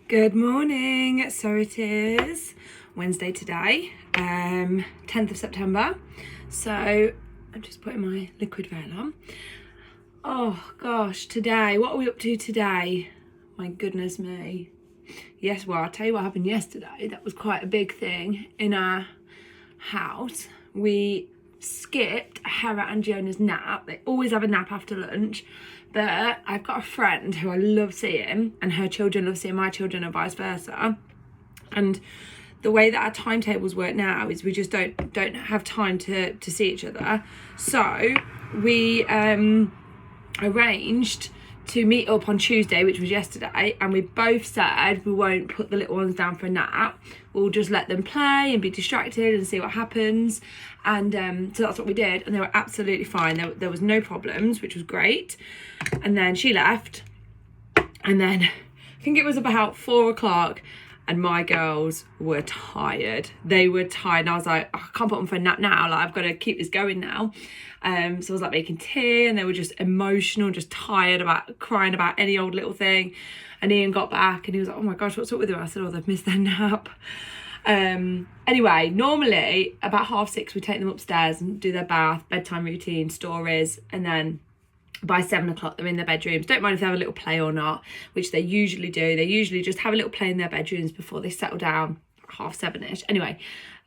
Good morning. So it is Wednesday today, 10th of September. So I'm just putting my liquid veil on. Oh gosh, today, what are we up to today? My goodness me. Yes, well, I'll tell you what happened yesterday. That was quite a big thing in our house. We skipped Hera and Giona's nap. They always have a nap after lunch. But I've got a friend who I love seeing, and her children love seeing my children, and vice versa. And the way that our timetables work now is we just don't have time to see each other. So we arranged to meet up on Tuesday, which was yesterday, and we both said we won't put the little ones down for a nap. We'll just let them play and be distracted and see what happens. And so that's what we did, and they were absolutely fine. There was no problems, which was great. And then she left, and then I think it was about 4 o'clock, and my girls were tired. They were tired, and I was like, I can't put them for a nap now. Like, I've got to keep this going now. So I was like making tea, and they were just emotional, just tired, about crying about any old little thing. And Ian got back, and he was like, oh my gosh, what's up with them? I said, oh, they've missed their nap. Anyway, normally about 6:30 we take them upstairs and do their bath, bedtime routine, stories, and then by 7 o'clock they're in their bedrooms. Don't mind if they have a little play or not, which they usually do. They usually just have a little play in their bedrooms before they settle down, 7:30ish. Anyway,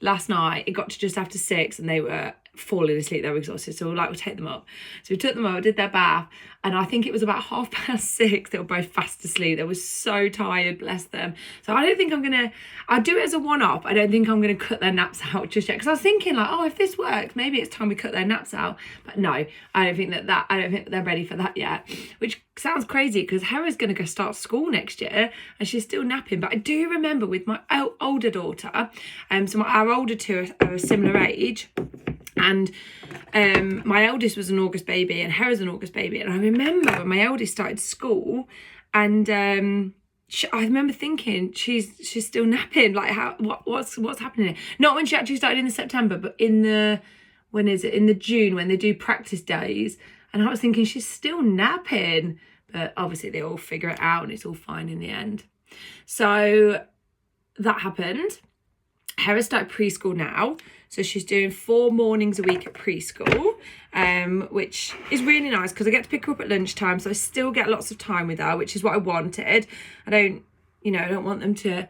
last night it got to just after 6 and they were falling asleep. They were exhausted, so we'll take them up. So we took them up, did their bath, and I think it was about 6:30 they were both fast asleep. They were so tired, bless them. So I don't think I'll do it as a one-off. I don't think I'm gonna cut their naps out just yet, because I was thinking like, oh, if this works, maybe it's time we cut their naps out. But no, I don't think they're ready for that yet, which sounds crazy because Hera's gonna go start school next year and she's still napping. But I do remember with my older daughter, our older two are a similar age. And my eldest was an August baby and Hera's an August baby. And I remember when my eldest started school, and I remember thinking she's still napping. Like, what's happening here? Not when she actually started in the September, but in the June when they do practice days. And I was thinking she's still napping. But obviously they all figure it out and it's all fine in the end. So that happened. Hera started preschool now. So she's doing 4 mornings a week at preschool, which is really nice because I get to pick her up at lunchtime. So I still get lots of time with her, which is what I wanted. I don't want them to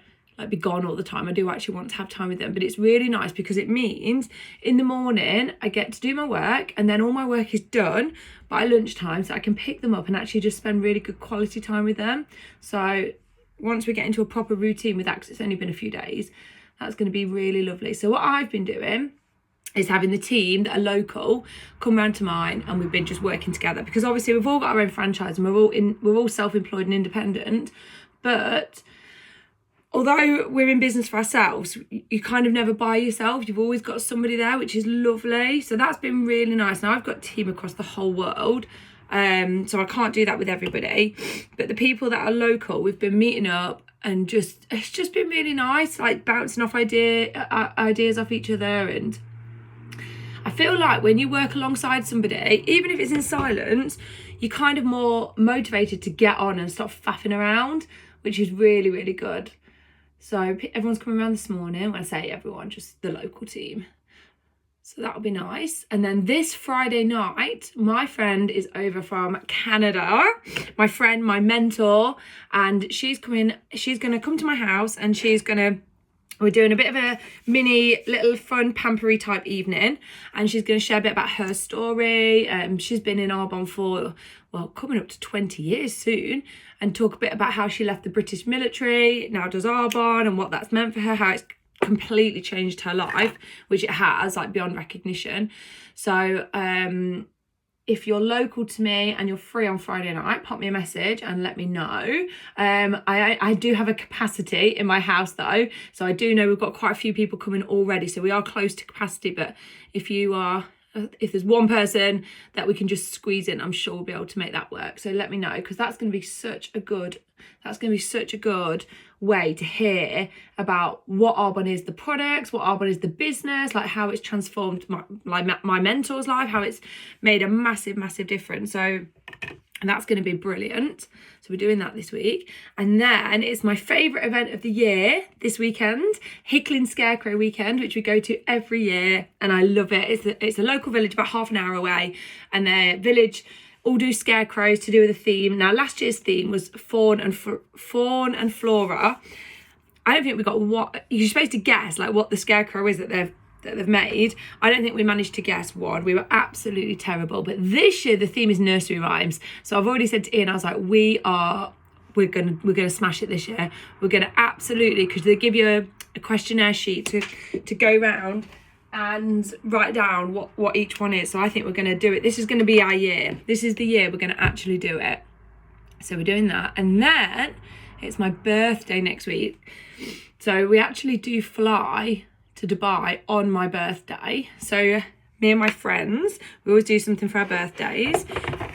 be gone all the time. I do actually want to have time with them, but it's really nice because it means in the morning I get to do my work, and then all my work is done by lunchtime, so I can pick them up and actually just spend really good quality time with them. So once we get into a proper routine with that, because it's only been a few days, that's going to be really lovely. So what I've been doing is having the team that are local come round to mine, and we've been just working together, because obviously we've all got our own franchise and we're all self-employed and independent. But although we're in business for ourselves, you kind of never by yourself. You've always got somebody there, which is lovely. So that's been really nice. Now I've got a team across the whole world. So I can't do that with everybody. But the people that are local, we've been meeting up, and it's just been really nice, like bouncing off ideas off each other. And I feel like when you work alongside somebody, even if it's in silence, you're kind of more motivated to get on and stop faffing around, which is really, really good. So everyone's coming around this morning. When I say everyone, just the local team. So that'll be nice. And then this Friday night, my friend is over from Canada. My friend, my mentor, and she's going to come to my house, and we're doing a bit of a mini little fun pampery type evening, and she's going to share a bit about her story. She's been in Arbonne for, coming up to 20 years soon, and talk a bit about how she left the British military, now does Arbonne, and what that's meant for her, how it's completely changed her life, which it has, like beyond recognition. So if you're local to me and you're free on Friday night, pop me a message and let me know. I do have a capacity in my house though, so I do know we've got quite a few people coming already, so we are close to capacity. But if there's one person that we can just squeeze in, I'm sure we'll be able to make that work. So let me know, because that's going to be such a good way to hear about what Arbonne is, the products, what Arbonne is, the business, like how it's transformed my mentor's life, how it's made a massive difference. So and that's going to be brilliant. So we're doing that this week. And then it's my favourite event of the year this weekend, Hickling Scarecrow Weekend, which we go to every year, and I love it. It's a local village about half an hour away, and their village all do scarecrows to do with a theme. Now, last year's theme was fawn and flora. I don't think we got what you're supposed to guess, like what the scarecrow is that they've made. I don't think we managed to guess one. We were absolutely terrible. But this year the theme is nursery rhymes. So I've already said to Ian, I was like, we're gonna smash it this year. We're gonna absolutely, because they give you a questionnaire sheet to go round and write down what each one is. So I think we're going to do it. This is going to be our year. This is the year we're going to actually do it. So we're doing that. And then it's my birthday next week. So we actually do fly to Dubai on my birthday. So me and my friends, we always do something for our birthdays.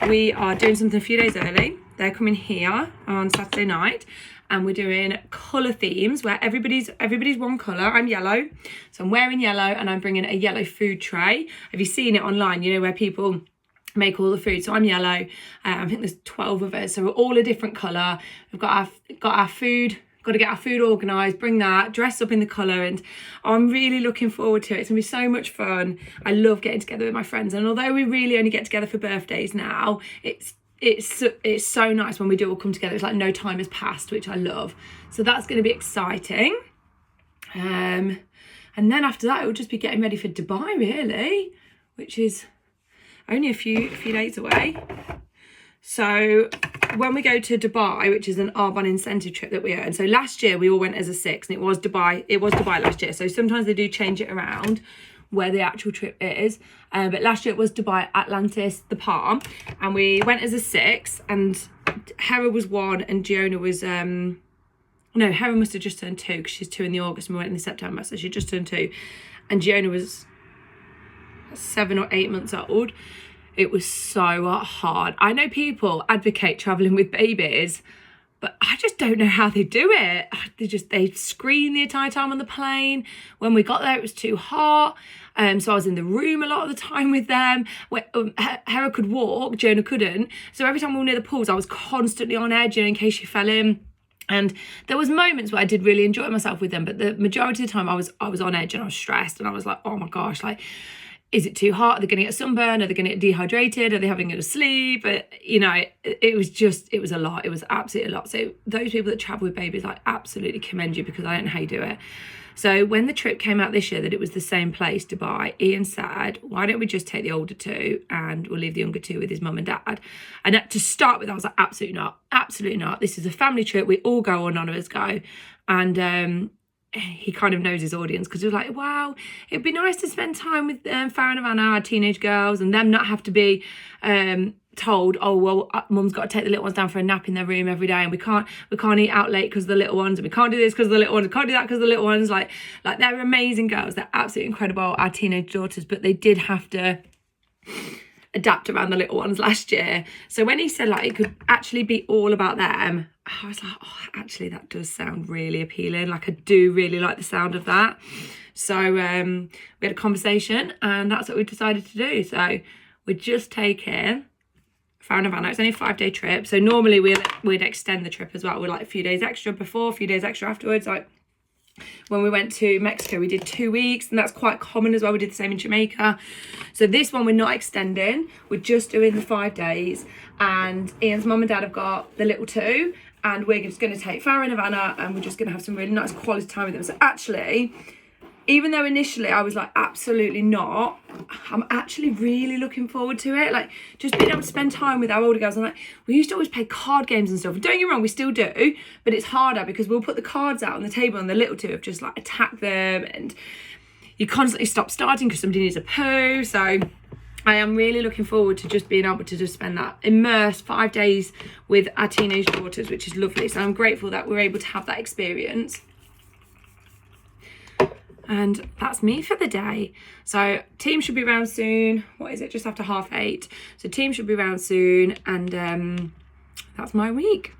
We are doing something a few days early. They're coming here on Saturday night. And we're doing colour themes where everybody's one colour. I'm yellow, so I'm wearing yellow, and I'm bringing a yellow food tray. Have you seen it online? You know, where people make all the food. So I'm yellow. I think there's 12 of us, so we're all a different colour. We've got our food. Got to get our food organised, bring that, dress up in the colour, and I'm really looking forward to it. It's going to be so much fun. I love getting together with my friends, and although we really only get together for birthdays now, it's so nice when we do all come together. It's like no time has passed, which I love. So that's going to be exciting. And then after that, it will just be getting ready for Dubai, really, which is only a few days away. So when we go to Dubai, which is an Arbonne incentive trip that we earn. So last year we all went as a 6, and it was Dubai last year. So sometimes they do change it around where the actual trip is, but last year it was Dubai, Atlantis, the Palm, and we went as a 6, and Hera was 1 and Giona was no, Hera must have just turned 2 because she's 2 in the August and we went in the September, so she just turned 2, and Giona was 7 or 8 months old. It was so hard. I know people advocate traveling with babies, but I just don't know how they do it. They scream the entire time on the plane. When we got there, it was too hot. So I was in the room a lot of the time with them. Hera could walk, Giona couldn't. So every time we were near the pools, I was constantly on edge, in case she fell in. And there was moments where I did really enjoy myself with them, but the majority of the time I was on edge and I was stressed, and I was like, oh my gosh, like, is it too hot? Are they going to get sunburn? Are they going to get dehydrated? Are they having to sleep? But, you know, it was a lot. It was absolutely a lot. So those people that travel with babies, I absolutely commend you, because I don't know how you do it. So when the trip came out this year that it was the same place, Dubai, Ian said, why don't we just take the older 2 and we'll leave the younger 2 with his mum and dad? And to start with, I was like, absolutely not. Absolutely not. This is a family trip. We all go, or none of us go. And he kind of knows his audience, because he was like, wow, it'd be nice to spend time with Farah and Havana, our teenage girls, and them not have to be told, oh well, mum's got to take the little ones down for a nap in their room every day, and we can't eat out late because of the little ones, and we can't do this because of the little ones, we can't do that because of the little ones. Like they're amazing girls, they're absolutely incredible, our teenage daughters, but they did have to adapt around the little ones last year. So when he said like it could actually be all about them, I was like, oh, actually that does sound really appealing. Like I do really like the sound of that. So we had a conversation, and that's what we decided to do. So we're just taking Farah and Havana. It's only a 5-day trip. So normally we'd extend the trip as well. We're like a few days extra before, a few days extra afterwards. Like when we went to Mexico, we did 2 weeks, and that's quite common as well. We did the same in Jamaica. So this one we're not extending. We're just doing the 5 days, and Ian's mum and dad have got the little 2, and we're just going to take Farah and Havana, and we're just going to have some really nice quality time with them. So actually, even though initially I was like, absolutely not, I'm actually really looking forward to it. Like, just being able to spend time with our older girls. And like, we used to always play card games and stuff. Don't get me wrong, we still do, but it's harder because we'll put the cards out on the table, and the little 2 have just like attacked them, and you constantly stop starting because somebody needs a poo. So I am really looking forward to just being able to just spend that immersed 5 days with our teenage daughters, which is lovely. So I'm grateful that we're able to have that experience. And that's me for the day. So team should be around soon. What is it? Just after 8:30. So team should be around soon. And that's my week.